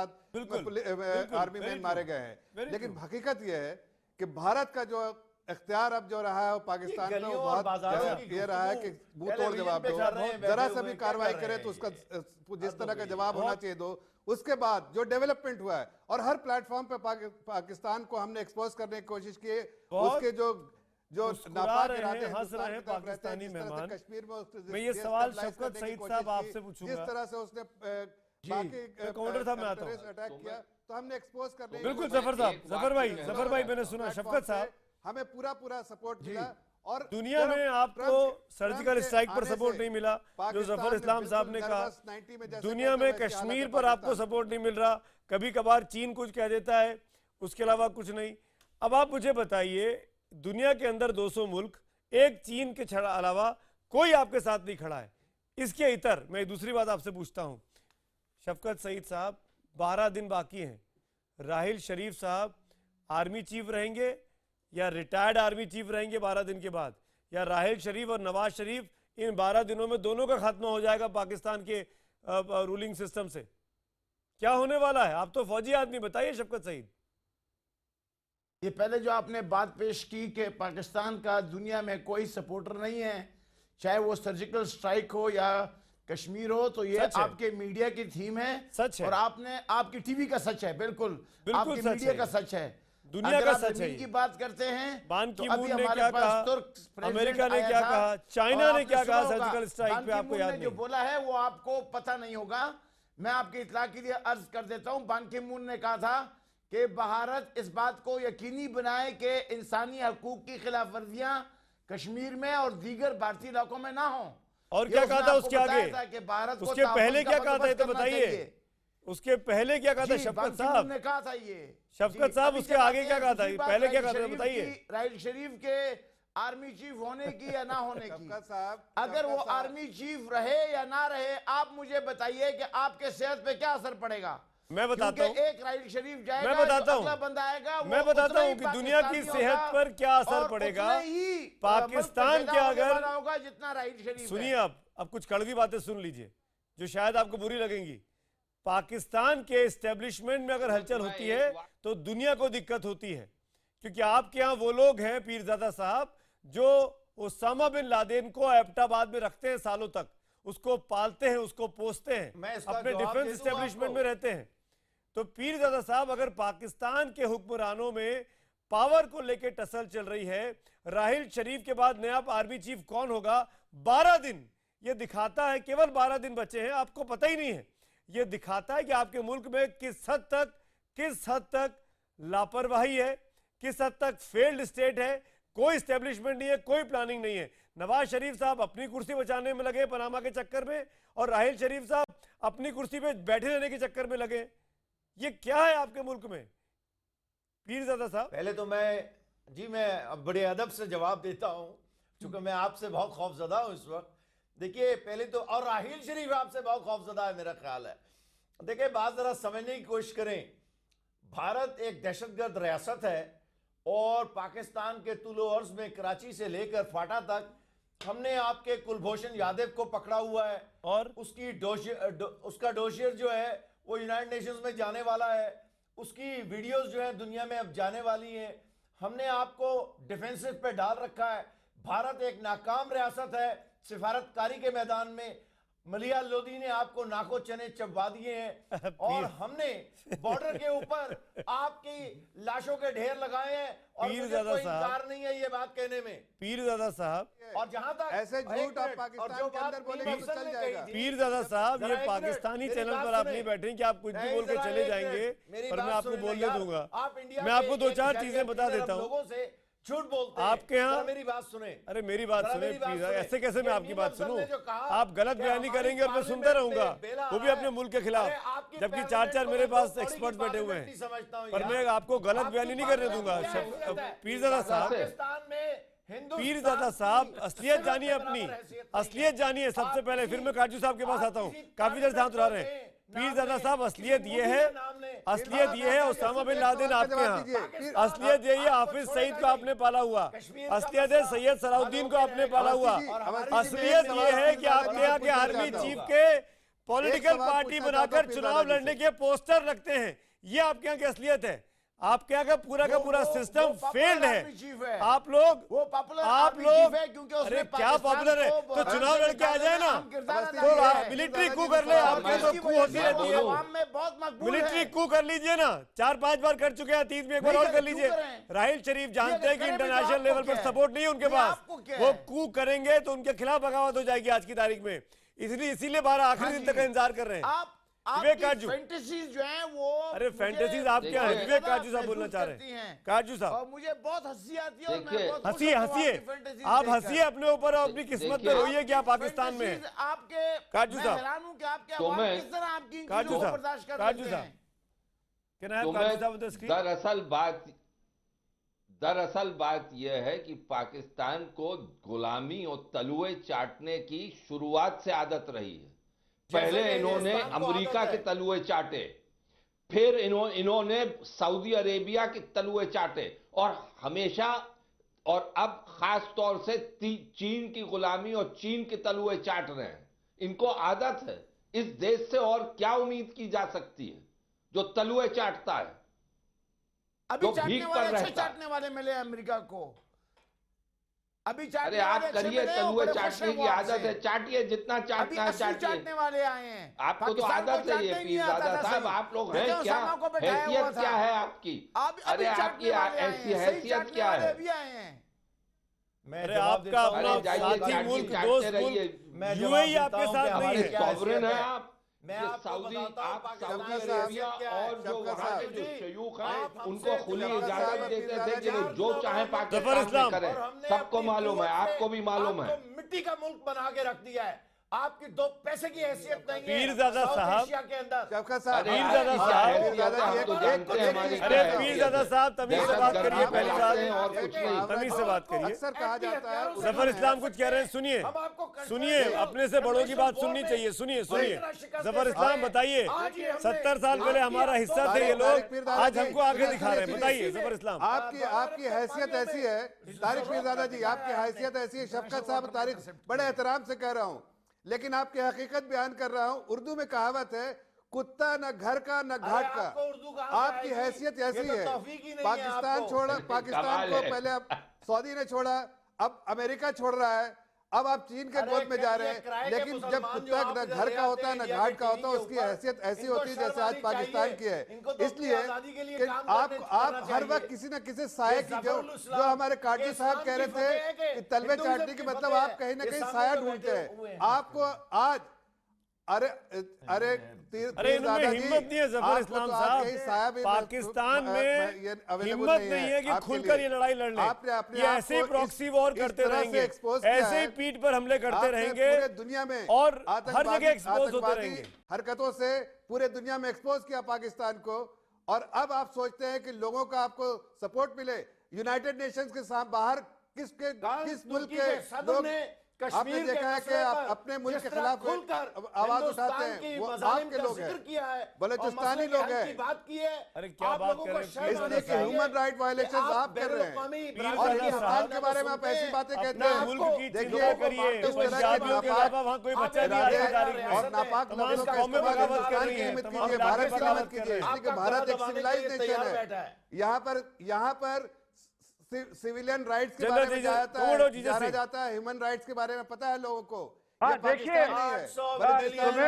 आर्मी मैन मारे गए हैं। लेकिन हकीकत यह है कि भारत का जो इख्तियार अब जो रहा है वो पाकिस्तान में बहुत ये रहा है कि मुंह तोड़ जवाब दो, जरा सा भी कार्रवाई करे तो उसका जिस तरह का जवाब होना चाहिए दो। उसके बाद जो डेवलपमेंट हुआ है और हर प्लेटफॉर्म पे पाकिस्तान को हमने एक्सपोज करने की कोशिश की, उसके जो नापाक इरादे हंस रहे हैं पाकिस्तानी मेहमान। कश्मीर में मैं ये सवाल शफकत सईद साहब आपसे पूछूंगा, जिस तरह से उसने कमांडर साहब मैं आता हूं, अटैक किया तो हमने एक्सपोज करने बिल्कुल जफर भाई मैंने सुना शफकत साहब हमें पूरा सपोर्ट मिला। और दुनिया में आपको सर्जिकल स्ट्राइक पर सपोर्ट नहीं मिला, जो जफर इस्लाम साहब ने कहा। दुनिया में कश्मीर पर आपको सपोर्ट नहीं मिल रहा, कभी कभार चीन कुछ कह देता है, उसके अलावा कुछ नहीं। अब आप मुझे बताइए, दुनिया के अंदर 200 मुल्क, एक चीन के अलावा कोई आपके साथ नहीं खड़ा है। इसके इतर मैं दूसरी बात आपसे पूछता हूं, शफकत सईद साहब 12 दिन बाकी हैं, राहिल शरीफ साहब आर्मी चीफ रहेंगे या रिटायर्ड आर्मी चीफ रहेंगे 12 दिन के बाद, या राहिल शरीफ और नवाज शरीफ इन 12 दिनों में दोनों का खात्मा हो जाएगा पाकिस्तान के रूलिंग सिस्टम से? क्या होने वाला है? आप तो फौजी आदमी, बताइए शफकत सईद। ये पहले जो आपने बात पेश की कि पाकिस्तान का दुनिया में कोई सपोर्टर नहीं है, चाहे वो सर्जिकल स्ट्राइक हो या कश्मीर हो, तो ये आपके मीडिया की थीम है, सच है, और आपकी टीवी का सच है, बिल्कुल आपकी मीडिया का सच है, दुनिया का सच है। की बात करते हैं बान की मून ने क्या कहा, अमेरिका ने क्या कहा, चाइना ने क्या कहा सर्जिकल स्ट्राइक पे, आपको याद नहीं? जो बोला है वो आपको पता नहीं होगा, मैं आपकी इत्तला के लिए अर्ज कर देता हूं। बान की मून ने कहा था कि भारत इस बात को यकीनी बनाए कि इंसानी हकूक की खिलाफ वर्जियां कश्मीर में और दीगर भारतीय इलाकों में ना हो। और क्या कहा था उसके आगे? भारत उसके पहले क्या कहा था, तो बताइए उसके पहले क्या कहा था शफकत साहब ने कहा था? ये शफकत साहब उसके आगे क्या कहा था, पहले क्या कहा था बताइए? राहिल शरीफ के आर्मी चीफ होने की या ना होने की, अगर वो आर्मी चीफ रहे या ना रहे, आप मुझे बताइए कि आपके सेहत पे क्या असर पड़ेगा। मैं बताता हूँ, एक राहिल शरीफ जाएगा, मैं बताता हूँ, बंदा आएगा, मैं बताता हूँ कि दुनिया की सेहत पर क्या असर पड़ेगा पाकिस्तान के अगर होगा जितना राहिल शरीफ। सुनिए, अब कुछ कड़वी बातें सुन लीजिए जो शायद आपको बुरी लगेंगी। पाकिस्तान के एस्टेब्लिशमेंट में अगर हलचल होती है तो दुनिया को दिक्कत होती है, क्योंकि आपके यहाँ वो लोग हैं पीरजादा साहब जो ओसामा बिन लादेन को एबटाबाद में रखते हैं, सालों तक उसको पालते हैं, उसको पोसते हैं, अपने डिफेंस एस्टेब्लिशमेंट में रहते हैं। तो पीरजादा साहब, अगर पाकिस्तान के हुक्मरानों में पावर को लेकर टसल चल रही है, राहिल शरीफ के बाद नया आर्मी चीफ कौन होगा? 12 दिन ये दिखाता है, केवल 12 दिन बचे हैं, आपको पता ही नहीं है। ये दिखाता है कि आपके मुल्क में किस हद तक लापरवाही है, किस हद तक फेल्ड स्टेट है, कोई एस्टेब्लिशमेंट नहीं है, कोई प्लानिंग नहीं है। नवाज शरीफ साहब अपनी कुर्सी बचाने में लगे पनामा के चक्कर में, और राहिल शरीफ साहब अपनी कुर्सी पे बैठे रहने के चक्कर में लगे। ये क्या है आपके मुल्क में पीरजादा साहब? पहले तो मैं बड़े अदब से जवाब देता हूं, क्योंकि मैं आपसे बहुत खौफजदा हूं इस वक्त। देखिए पहले तो, और राहिल शरीफ आपसे बहुत खौफजदा है मेरा ख्याल है। देखिए बात जरा समझने की कोशिश करें, भारत एक दहशतगर्द रियासत है और पाकिस्तान के तुलो अर्ज में कराची से लेकर फाटा तक हमने आपके कुलभूषण यादव को पकड़ा हुआ है, और उसका डोशियर जो है वो यूनाइटेड नेशंस में जाने वाला है, उसकी वीडियोस जो है दुनिया में अब जाने वाली हैं। हमने आपको डिफेंसिव पे डाल रखा है। भारत एक नाकाम रियासत है सिफारतकारी के मैदान में। मलिया लोधी ने आपको नाको चने चबवा दिए हैं, और हमने बॉर्डर के ऊपर आपकी लाशों के ढेर लगाए हैं, और मुझे कोई इनकार नहीं है ये बात कहने में। पीरजादा साहब, और जहां तक ऐसे झूठ आप पाकिस्तान के अंदर बोलेंगे तो चल जाएगा। पीरजादा साहब, ये पाकिस्तानी चैनल पर आप नहीं बैठे कि आप कुछ भी बोल के चले जाएंगे, पर मैं आपको बोलने दूंगा। मैं आपको 2-4 चीजें बता देता हूँ। झूठ बोलते आपके यहाँ, मेरी बात सुने। अरे मेरी बात सुने, ऐसे कैसे मैं आपकी बात सुनूं? आप गलत बयानी करेंगे और मैं सुनता रहूंगा, वो भी अपने मुल्क के खिलाफ, जबकि 4-4 मेरे पास एक्सपर्ट बैठे हुए हैं, पर मैं आपको गलत बयानी नहीं करने दूंगा। पीरजादा साहब, पाकिस्तान में पीरजादा साहब, असलियत जानिए अपनी, असलियत जानिए सबसे पहले, फिर मैं काजू साहब के पास आता हूँ। काफी देर से हाथ उठा रहे हैं। पीरजादा साहब, असलियत ये है, असलियत ये है ओसामा बिन लादेन आपके यहाँ, असलियत यही है हाफिज सईद को आपने पाला हुआ, असलियत है सैयद सलाउद्दीन को आपने पाला हुआ, असलियत ये है कि आपके यहाँ के आर्मी चीफ के पॉलिटिकल पार्टी बनाकर चुनाव लड़ने के पोस्टर लगते हैं। ये आपके यहाँ की असलियत है। आपके यहाँ का पूरा सिस्टम फेल्ड है। आप लोग अरे क्या पॉपुलर है तो चुनाव लड़के आ जाए ना, तो मिलिट्री कू कर ले। आपके तो कू होती रहती है, मिलिट्री कू कर लीजिए ना, 4-5 बार कर चुके हैं, 30 में एक बार और कर लीजिए। राहिल शरीफ जानते हैं कि इंटरनेशनल लेवल पर सपोर्ट नहीं है उनके पास, वो कू करेंगे तो उनके खिलाफ बगावत हो जाएगी आज की तारीख में, इसीलिए 12 आखिरी दिन तक इंतजार कर रहे हैं। विवेक काजू, फैंटेसीज जो हैं वो, अरे फैंटेसीज आप क्या है? विवेक काजू साहब बोलना चाह रहे हैं। काजू साहब, और मुझे बहुत हंसी आती है और मैं बहुत हंसिए आप हंसिए अपने ऊपर और अपनी किस्मत पे रोइए कि आप पाकिस्तान में हैं। आपके काजू साहब, हैरान हूं कि आपके अवाम किस तरह आपकी काजू साहब, बर्दाश्त कर काजू लेते साहब, हैं। कैन आई हैव काजू साहब ऑन द स्क्रीन? दरअसल बात यह है कि पाकिस्तान को गुलामी और तलुए चाटने की शुरुआत से आदत रही है। पहले इन्होंने अमेरिका के तलुए चाटे, फिर इन्होंने सऊदी अरेबिया के तलुए चाटे, और हमेशा, और अब खास तौर से चीन की गुलामी और चीन के तलुए चाट रहे हैं। इनको आदत है। इस देश से और क्या उम्मीद की जा सकती है जो तलुए चाटता है, अभी चाटने वाले मिले अमेरिका को। अभी अरे आप करिए, तलुए चाटने की आदत है, चाटिए जितना चाटना है चाटिए। चाटने वाले आए हैं, आपको तो आदत है ये पीरजादा साहब, आप लोग हैं क्या? हैसियत क्या है आपकी? अरे आपकी ऐसी हैसियत क्या है? अरे आपका अपना साथी मुल्क, दोस्त मुल्क यूएई आपके साथ नहीं है, सॉवरेन है आप। मैं आपको सऊदी बताता हूं अरेबिया और जो वहाँ के जो शयूख हैं उनको खुली इजाजत देते थे कि वो जो चाहे पाकिस्तान में करें। सबको मालूम है, आपको भी मालूम है। मिट्टी का मुल्क बना के रख दिया है। आपकी 2 पैसे की हैसियत नहीं है पीरजादा साहब, के अंदर। पीरजादा साहब, अरे पीरजादा साहब तमीज से बात करिए, पहली बात तमीज से बात करिए। अक्सर कहा जाता है, जफर इस्लाम कुछ कह रहे हैं, सुनिए, अपने से बड़ों की बात सुननी चाहिए। सुनिए जफर इस्लाम, बताइए 70 साल पहले हमारा हिस्सा थे ये लोग, आज हमको आगे दिखा रहे हैं, बताइए जफर इस्लाम। आपकी हैसियत ऐसी है तारिक पीरजादा जी, आपकी हैसियत ऐसी है। शफकत साहब, तारिक बड़े एहतराम से कह रहा हूँ, लेकिन आपकी हकीकत बयान कर रहा हूं। उर्दू में कहावत है, कुत्ता न घर का न घाट का। आपकी हैसियत ऐसी है, पाकिस्तान छोड़ा, पाकिस्तान को पहले सऊदी ने छोड़ा, अब अमेरिका छोड़ रहा है, अब आप चीन के गोद में जा रहे हैं। लेकिन जब कुत्ता न घर का होता है न घाट का होता है, उसकी हैसियत ऐसी होती है जैसे आज पाकिस्तान की है। इसलिए कि आप हर वक्त किसी न किसी साये की, जो हमारे काजी साहब कह रहे थे कि तलवे चाटने के मतलब आप कहीं ना कहीं साया ढूंढते हैं। आपको आज अरे इनमें हिम्मत नहीं है जफर इस्लाम साहब, पाकिस्तान में हिम्मत नहीं है कि खुलकर ये लड़ाई लड़ लें। ये ऐसे ही प्रॉक्सी वॉर करते रहेंगे, ऐसे ही पीठ पर हमले करते रहेंगे, पूरे दुनिया में और हर जगह एक्सपोज होते रहेंगे। हरकतों से पूरे दुनिया में एक्सपोज किया पाकिस्तान को, और अब आप सोचते हैं कि लोगों का आपको सपोर्ट मिले। यूनाइटेड नेशंस के साथ बाहर किस मुल्क के लोग, आपने देखा है कि आप अपने मुल्क के खिलाफ आवाज उठाते हैं, वो आपके लोग हैं, बलोचिस्तानी लोग हैं। बात की है, अरे क्या बात कर रहे हैं, इसलिए कि ह्यूमन राइट वायलेशन आप कर रहे हैं, और पाकिस्तान के बारे में आप ऐसी बातें कहते हैं। मुल्क की देखिए करिए, पंजाबियों के अलावा वहाँ कोई बच्चा नहीं आज की तारीख में, और नापाक लफ्जों का इस्तेमाल पाकिस्तान की हिम्मत कीजिए, भारत की हिम्मत कीजिए, इसलिए कि भारत एक सिविलाइज्ड नेशन है। यहाँ पर सिविलियन राइट्स के बारे में जाना जाता है, ह्यूमन राइट्स के बारे में पता है लोगों को। देखिए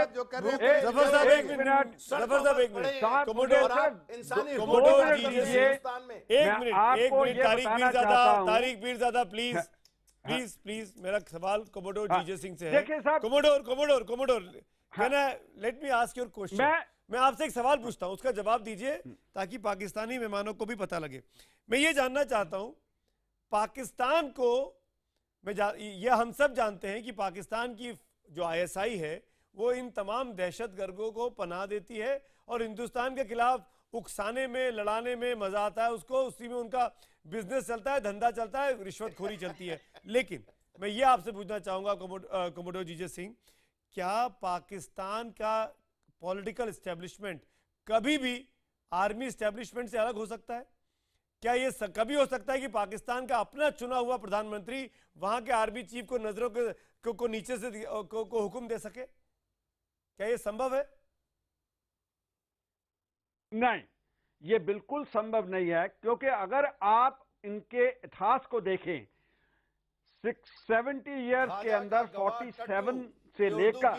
जो कर रहे हैं, जफर साहब एक मिनट, कोमोडोर दीजिए, एक मिनट, तारिक पीरजादा प्लीज मेरा सवाल कोमोडोर जीजे सिंह से है। Commodore can I let me ask your question. मैं आपसे एक सवाल पूछता हूं, उसका जवाब दीजिए ताकि पाकिस्तानी मेहमानों को भी पता लगे। मैं ये जानना चाहता हूं, पाकिस्तान को, ये हम सब जानते हैं कि पाकिस्तान की जो ISI है वो इन तमाम दहशतगर्दों को पनाह देती है और हिंदुस्तान के खिलाफ उकसाने में, लड़ाने में मजा आता है उसको, उसी में उनका बिजनेस चलता है, धंधा चलता है, रिश्वतखोरी चलती है। लेकिन मैं ये आपसे पूछना चाहूंगा कमोडोर जीजे सिंह, क्या पाकिस्तान का पॉलिटिकल एस्टेब्लिशमेंट कभी भी आर्मी एस्टेब्लिशमेंट से अलग हो सकता है? क्या ये कभी हो सकता है कि पाकिस्तान का अपना चुना हुआ प्रधानमंत्री वहां के आर्मी चीफ को नजरों को नीचे से को हुक्म दे सके? क्या ये संभव है? नहीं, ये बिल्कुल संभव नहीं है, क्योंकि अगर आप इनके इतिहास को देखें, 670 ईयर्स के अंदर 47 से लेकर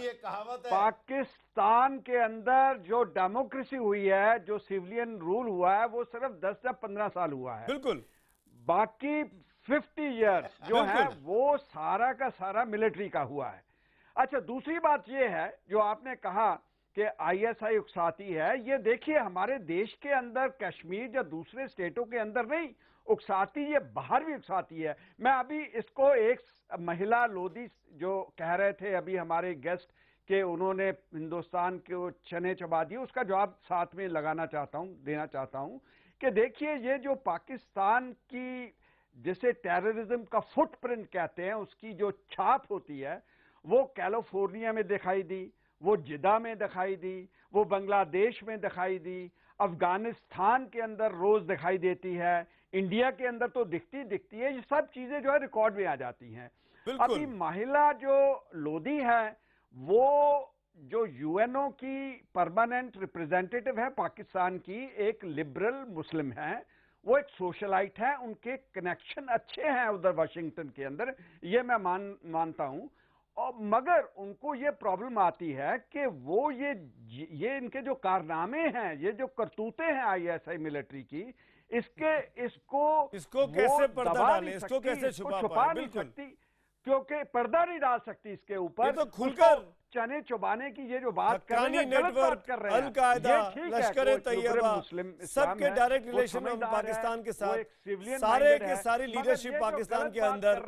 पाकिस्तान के अंदर जो डेमोक्रेसी हुई है, जो सिविलियन रूल हुआ है, वो सिर्फ 10 या 15 साल हुआ है। बिल्कुल। बाकी 50 ईयर्स जो है वो सारा का सारा मिलिट्री का हुआ है। अच्छा, दूसरी बात ये है जो आपने कहा कि आईएसआई उकसाती है, ये देखिए हमारे देश के अंदर कश्मीर या दूसरे स्टेटों के अंदर नहीं उकसाती, ये बाहर भी उकसाती है। मैं अभी इसको एक महिला लोधी जो कह रहे थे अभी हमारे गेस्ट के, उन्होंने हिंदुस्तान के चने चबा दिए, उसका जवाब साथ में लगाना चाहता हूं, देना चाहता हूं कि देखिए ये जो पाकिस्तान की जिसे टेररिज्म का फुटप्रिंट कहते हैं, उसकी जो छाप होती है, वो कैलिफोर्निया में दिखाई दी, वो जिदा में दिखाई दी, वो बांग्लादेश में दिखाई दी, अफगानिस्तान के अंदर रोज दिखाई देती है, इंडिया के अंदर तो दिखती है। ये सब चीजें जो है रिकॉर्ड में आ जाती हैं। अभी महिला जो लोधी है वो जो यूएनओ की परमानेंट रिप्रेजेंटेटिव है पाकिस्तान की, एक लिबरल मुस्लिम है, वो एक सोशलाइट है, उनके कनेक्शन अच्छे हैं उधर वाशिंगटन के अंदर, ये मैं मानता हूं। और मगर उनको ये प्रॉब्लम आती है कि वो ये इनके जो कारनामे हैं, ये जो करतूतें हैं आईएसआई मिलिट्री की, इसको कैसे पर्दा डालें, इसको कैसे छुपा नहीं सकती, क्योंकि पर्दा नहीं डाल सकती इसके ऊपर। तो खुलकर चने चुबाने की ये जो बात कर रहे हैं, नेटवर्क कर रहे हैं, अल-कायदा, लश्कर-ए-तैयबा, सबके डायरेक्ट रिलेशन में पाकिस्तान के साथ, सारे के सारी लीडरशिप पाकिस्तान के अंदर,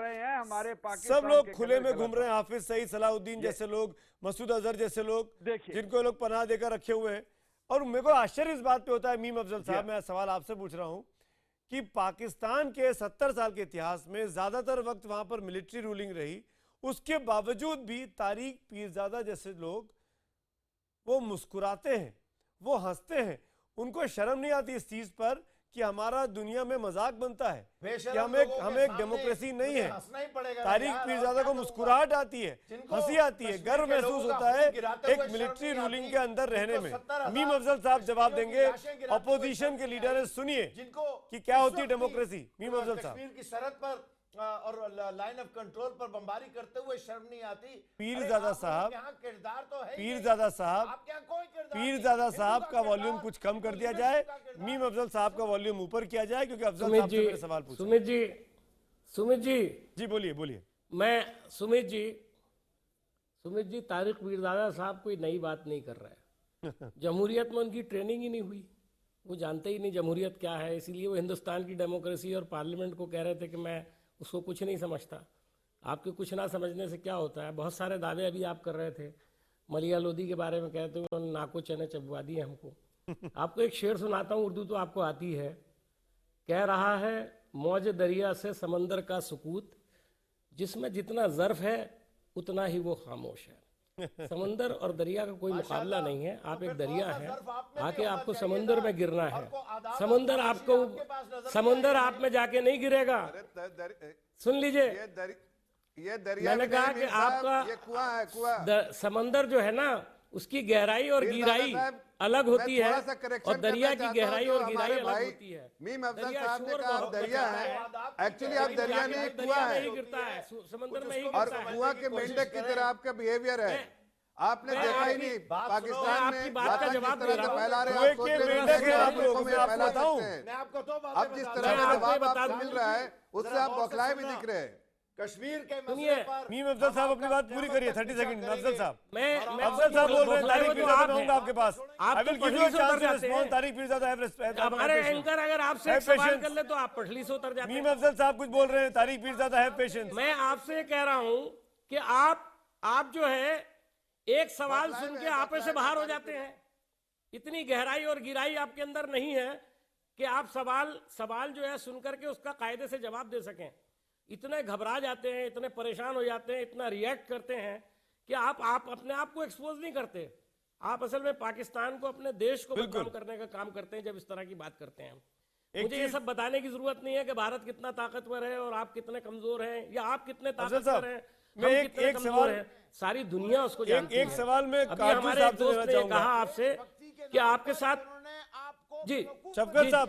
सब लोग खुले में घूम रहे हैं। हाफिज सईद सलाहुद्दीन जैसे लोग, मसूद अजहर जैसे लोग, जिनको लोग पनाह देकर रखे हुए हैं। और मेरे को आश्चर्य इस बात पे होता है, मीम अफजल साहब, मैं सवाल आपसे पूछ रहा हूं कि पाकिस्तान के 70 साल के इतिहास में ज्यादातर वक्त वहां पर मिलिट्री रूलिंग रही, उसके बावजूद भी तारिक पीरजादा जैसे लोग वो मुस्कुराते हैं, वो हंसते हैं, उनको शर्म नहीं आती इस चीज पर कि हमारा दुनिया में मजाक बनता है कि हम एक डेमोक्रेसी नहीं है। तारिक पीरजादा को मुस्कुराहट आती है, हंसी आती है, गर्व महसूस होता है एक मिलिट्री रूलिंग के अंदर रहने में। मीम अफजल साहब जवाब देंगे, अपोजिशन के लीडर है, सुनिए कि क्या होती है डेमोक्रेसी। मीम अफजल साहब, कश्मीर की सरहद पर और लाइन ऑफ कंट्रोल पर बमबारी करते हुए शर्म नहीं आती? पीरजादा साहब, किरदार तो है, पीरजादा साहब, पीरजादा साहब का वॉल्यूम कुछ कम कर दिया जाए, मीम अफजल साहब का वॉल्यूम ऊपर किया जाए, क्योंकि अफजल साहब से मेरे सवाल पूछे। सुमित जी बोलिए। मैं सुमित जी तारिक पीरजादा साहब कोई नई बात नहीं कर रहे हैं। जमहूरियत में उनकी ट्रेनिंग ही नहीं हुई, वो जानते ही नहीं जमहूरियत क्या है, इसीलिए वो हिंदुस्तान की डेमोक्रेसी और पार्लियामेंट को कह रहे थे कि मैं उसको कुछ नहीं समझता। आपके कुछ ना समझने से क्या होता है? बहुत सारे दावे अभी आप कर रहे थे, मलिया लोधी के बारे में कहते हुए उन्होंने नाको चने चबवा दिए हमको। आपको एक शेर सुनाता हूँ, उर्दू तो आपको आती है। कह रहा है मौज दरिया से समंदर का सुकूत, जिसमें जितना ज़र्फ है उतना ही वो खामोश है। समंदर और दरिया का कोई मुकाबला नहीं है, आप एक दरिया है, आके आपको समंदर में गिरना है। समंदर आप में जाके नहीं गिरेगा। सुन लीजिए, ये दरिया, मैंने कहा कि आपका ये कुआं है, कुआं। समंदर जो है ना, उसकी गहराई और गिराई अलग होती है, और दरिया की गहराई और गिराई अलग होती है। मीम अफजल साहब ने कहा दरिया है, एक्चुअली आप दरिया नहीं, कुआं है, गिरता है समंदर में ही, और कुआं के मेंढक की तरह आपका बिहेवियर है। आपने देखा ही नहीं पाकिस्तान में बात का जवाब दे रहा हूं। फैला रहे हैं, अब जिस तरह का जवाब आपको मिल रहा है उससे आप बौखलाए भी दिख रहे हैं। कश्मीर के मीम अफजल साहब अपनी बात पूरी करिए, 30 सेकंड। अफजल साहब, मैं अफजल साहब बोल रहे हैं, तारिक पीरजादा आऊंगा आपके पास। I will give you a chance to respond. Tariq Pirzada have respect. हमारे एंकर अगर आपसे सवाल कर ले तो आप पटली से उतर जाते हैं। मीम अफजल साहब कुछ बोल रहे हैं, तारिक पीरजादा हैव पेशेंस। मैं आपसे कह रहा हूं कि आप जो है एक सवाल सुन के आपे से बाहर हो जाते हैं। इतनी गहराई और गिराई आपके अंदर नहीं है। कि आप सवाल जो है सुनकर के उसका कायदे से जवाब दे सकें। इतने घबरा जाते हैं, इतने परेशान हो जाते हैं, इतना रिएक्ट करते हैं कि आप अपने आप को एक्सपोज नहीं करते। आप असल में पाकिस्तान को, अपने देश को बदनाम करने का काम करते हैं जब इस तरह की बात करते हैं। मुझे ये सब बताने की जरूरत नहीं है कि भारत कितना ताकतवर है और आप कितने कमजोर हैं, या आप कितने ताकतवर हैं, मैं एक सवाल है, सारी दुनिया उसको जानती है। एक सवाल में हमारे दोस्त ने कहा आपसे कि आपके साथ जी शफकत साहब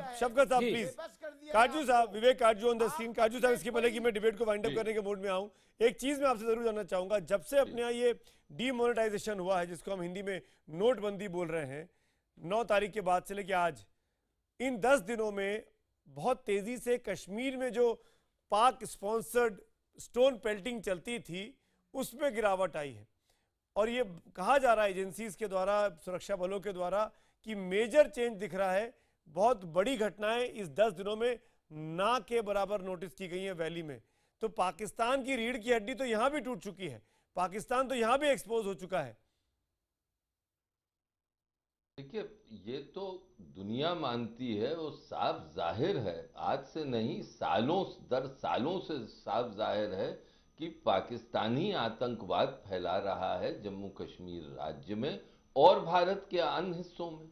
प्लीज, काजू साहब, विवेक काजू ऑन द स्क्रीन। काजू साहब, इसके पहले कि मैं डिबेट को वाइंड अप करने के मूड में आऊं, एक चीज मैं आपसे जरूर जानना चाहूंगा। जब से अपने यहाँ ये डीमोनेटाइजेशन हुआ है, जिसको हम हिंदी में नोटबंदी बोल रहे हैं, 9 तारीख के बाद से लेके आज, इन 10 दिनों में बहुत तेजी से कश्मीर में जो पाक स्पॉन्सर्ड स्टोन पेल्टिंग चलती थी उसमें गिरावट आई है। और ये कहा जा रहा है एजेंसीज के द्वारा, सुरक्षा बलों के द्वारा, कि मेजर चेंज दिख रहा है। बहुत बड़ी घटनाएं इस 10 दिनों में ना के बराबर नोटिस की गई हैं वैली में। तो पाकिस्तान की रीढ़ की हड्डी तो यहां भी टूट चुकी है, पाकिस्तान तो यहां भी एक्सपोज हो चुका है। देखिए, ये तो दुनिया मानती है, वो साफ जाहिर है, आज से नहीं, सालों दर सालों से साफ जाहिर है कि पाकिस्तानी आतंकवाद फैला रहा है जम्मू कश्मीर राज्य में और भारत के अन्य हिस्सों में।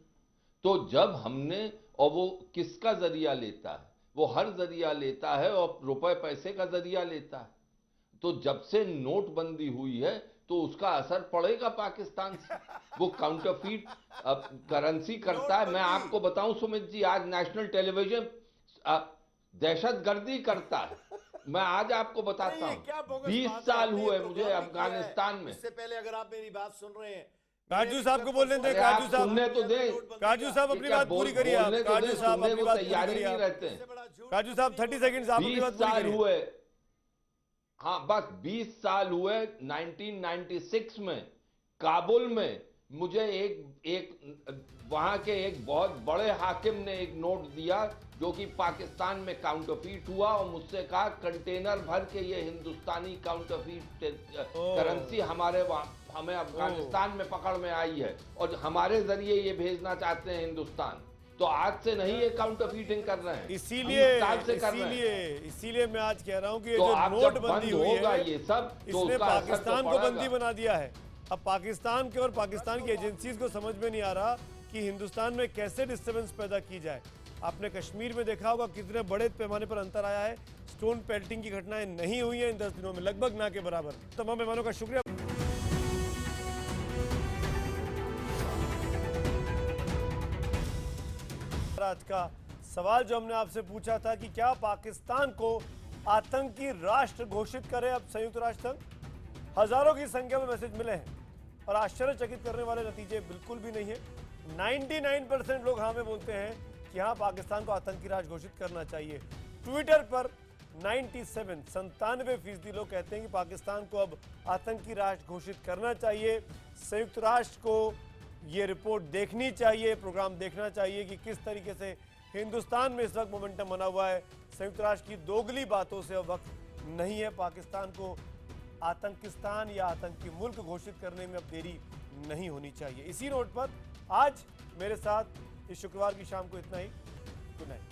तो जब हमने, और वो किसका जरिया लेता है, वो हर जरिया लेता है और रुपए पैसे का जरिया लेता है। तो जब से नोटबंदी हुई है तो उसका असर पड़ेगा पाकिस्तान से। वो काउंटरफीट करेंसी करता है। मैं आपको बताऊं सुमित जी, आज नेशनल टेलीविजन दहशतगर्दी करता है। मैं आज आपको बताता हूं, 20 साल हुए मुझे अफगानिस्तान में। इससे पहले अगर आप मेरी बात सुन रहे हैं, काजू साहब को बोलने दें। काजू साहब सुनने तो दे, काजू साहब अपनी बात पूरी करिए। आप काजू साहब अपनी बात तैयारी नहीं रहते। काजू साहब 30 सेकंड आप अपनी बात पूरी करिए। हुए, हाँ बस 20 साल हुए। 1996 में काबुल में मुझे एक वहां के एक बहुत बड़े हाकिम ने एक नोट दिया जो कि पाकिस्तान में काउंटरफीट हुआ, और मुझसे कहा कंटेनर भर के ये हिंदुस्तानी काउंटरफीट करेंसी हमें अफगानिस्तान में पकड़ में आई है और हमारे जरिए ये भेजना चाहते हैं हिंदुस्तान। तो आज से नहीं ये काउंटरफीटिंग कर रहे हैं, इसीलिए मैं आज कह रहा हूं कि ये जो नोटबंदी हुई है, ये सब इसने पाकिस्तान को बंदी बना दिया है। अब पाकिस्तान के और पाकिस्तान की एजेंसीज को समझ में नहीं आ रहा कि हिंदुस्तान में कैसे डिस्टर्बेंस पैदा की जाए। आपने कश्मीर में देखा होगा कितने बड़े पैमाने पर अंतर आया है। स्टोन पेल्टिंग की घटनाएं नहीं हुई हैं इन 10 दिनों में, लगभग ना के बराबर। तमाम मेहमानों का शुक्रिया। आज का सवाल जो हमने आपसे पूछा था कि क्या पाकिस्तान को आतंकी राष्ट्र घोषित करे अब संयुक्त राष्ट्र संघ, हजारों की संख्या में मैसेज मिले हैं और आश्चर्यचकित करने वाले नतीजे बिल्कुल भी नहीं है। 99% लोग हाँ में बोलते हैं कि हाँ, पाकिस्तान को आतंकी राष्ट्र घोषित करना चाहिए। ट्विटर पर 97% लोग कहते हैं कि पाकिस्तान को अब आतंकी राष्ट्र घोषित करना चाहिए। संयुक्त राष्ट्र को ये रिपोर्ट देखनी चाहिए, प्रोग्राम देखना चाहिए कि किस तरीके से हिंदुस्तान में इस वक्त मोमेंटम बना हुआ है। संयुक्त राष्ट्र की दोगली बातों से अब वक्त नहीं है। पाकिस्तान को आतंकिस्तान या आतंकी मुल्क घोषित करने में अब देरी नहीं होनी चाहिए। इसी नोट पर आज मेरे साथ इस शुक्रवार की शाम को इतना ही। Good night.